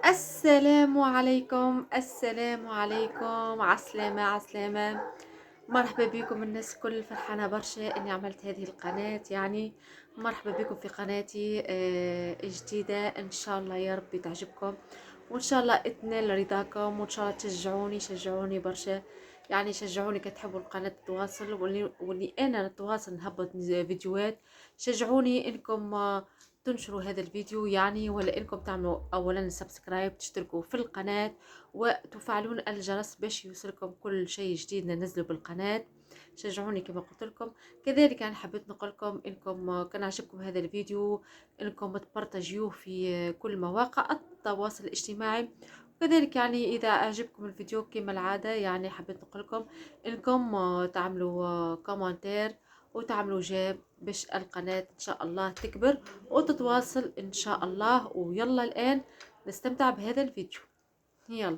السلام عليكم، السلام عليكم، عسلامة عسلامة. مرحبا بكم الناس الكل، فرحانة برشا اني عملت هذه القناة. يعني مرحبا بكم في قناتي جديدة، ان شاء الله يا ربي تعجبكم، وان شاء الله تنال رضاكم، وان شاء الله شجعوني برشا. يعني شجعوني كتحبوا القناة تتواصل، واللي انا نتواصل نهبط فيديوهات. شجعوني انكم تنشروا هذا الفيديو، يعني ولا انكم تعملوا اولا سبسكرايب، تشتركوا في القناة وتفعلون الجرس باش يوصلكم كل شيء جديد ننزله بالقناة. شجعوني كما قلت لكم. كذلك انا حبيت نقول لكم انكم كان عجبكم هذا الفيديو انكم تبارطاجيوه في كل مواقع التواصل الاجتماعي. وكذلك يعني اذا اعجبكم الفيديو كما العادة، يعني حبيت نقول لكم انكم تعملوا كومنتير وتعملوا جيم باش القناة ان شاء الله تكبر وتتواصل ان شاء الله. ويلا الان نستمتع بهذا الفيديو، يلا.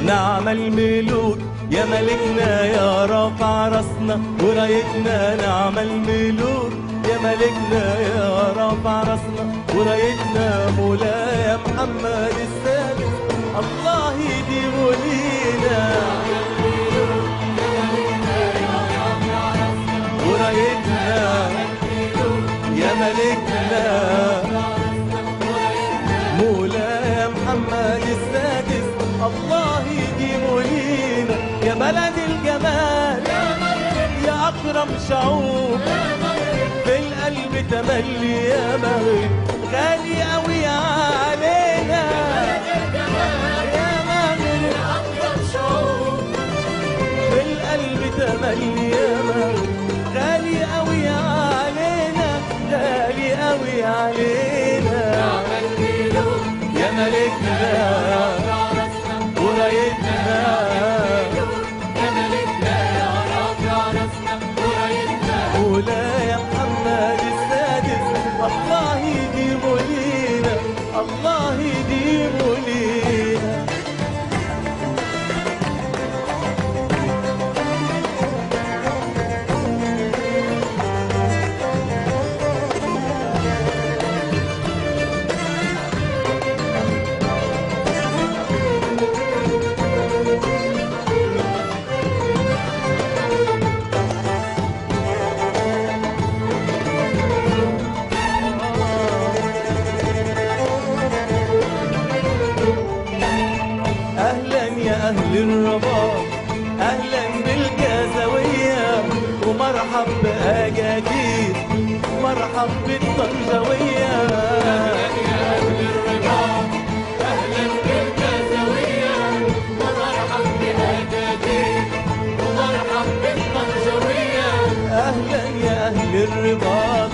نعمل ملوك يا ملكنا يا رافع راسنا ورايتنا، نعمل ملوك يا ملكنا يا رافع راسنا ورايتنا، مولاي محمد السادس الله يديم لينا. ورايتنا يا ملكنا مولاي محمد السادس الله يديم لينا. يا بلد الجمال يا أكرم شعوب في القلب تملي، يا مغرب غالي قوي علينا. يا مغرب يا أكرم شعوب في القلب تملي، يا مغرب غالي قوي علينا، غالي قوي علينا. يا ملكنا ورايتنا مولاي محمد السادس الله يديم لينا، الله يديم لينا. أهل الرباط أهلا بالجازوية، ومرحب بأجاجيل، مرحب بالطنجاوية. أهلا يا أهل الرباط أهلا بالجازوية، ومرحب بأجاجيل، ومرحب بالطنجاوية. أهلا يا أهل الرباط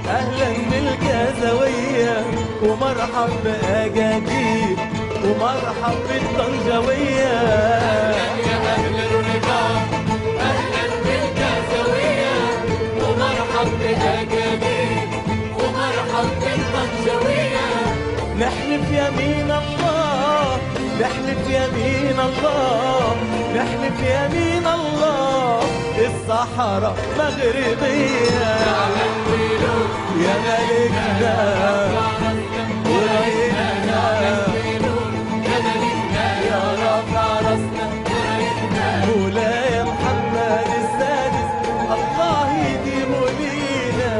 أهلا بالجازوية، ومرحب بأجاجيل ومرحب بالطنجاوية. يا أهل الرباط أهلا بالجازوية ومرحب بأجاجيل ومرحب بالطنجاوية. نحلف يمين الله، نحلف يمين الله، نحلف يمين الله، الصحراء مغربية يا ملكنا ورايتنا يا رافع راسنا مولاي محمد السادس الله يديم لينا.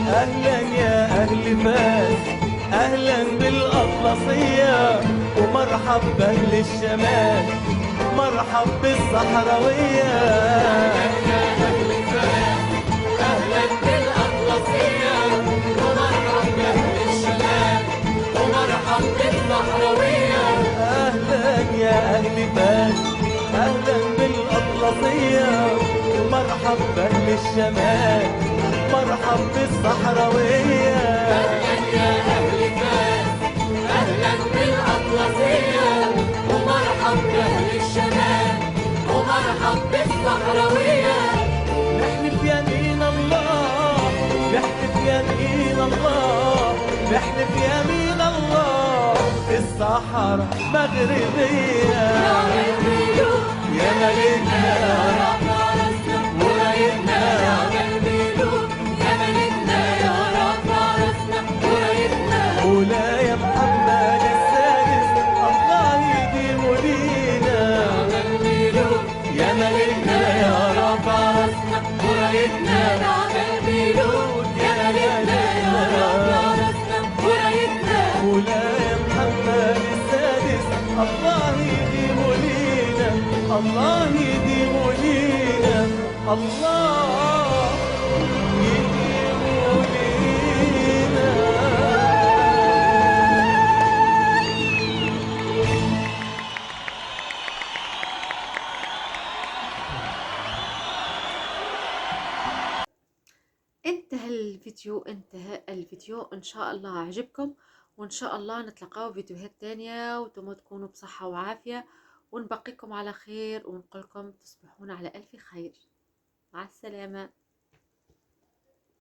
أهلا يا أهل فاس أهلا بالأطلسية ومرحب بأهل الشمال مرحب بالصحراوية. أهلا بالأطلسية ومرحب بأهل الشمال ومرحب بالصحراوية. أهلا يا أهل فاس أهلا بالأطلسية مرحب بأهل الشمال مرحب بالصحراوية. يا أهل فاس أهلا بالأطلسية ومرحب بأهل الشمال ومرحب بالصحراوية. نحلف يمين الله، نحلف يمين الله، نحلف يمين الله، الصحراء مغربية يا ملكنا ورايتنا مولاي محمد السادس الله يديم لينا. يا ملكنا يا رافع راسنا ورايتنا مولاي محمد السادس الله يديم لينا. الله يديم لينا. الله يديم لينا. انتهى الفيديو ان شاء الله عجبكم، وان شاء الله نتلقاو فيديوهات تانية وتم تكونوا بصحة وعافية، ونبقيكم على خير ونقولكم تصبحون على الف خير. مع السلامة.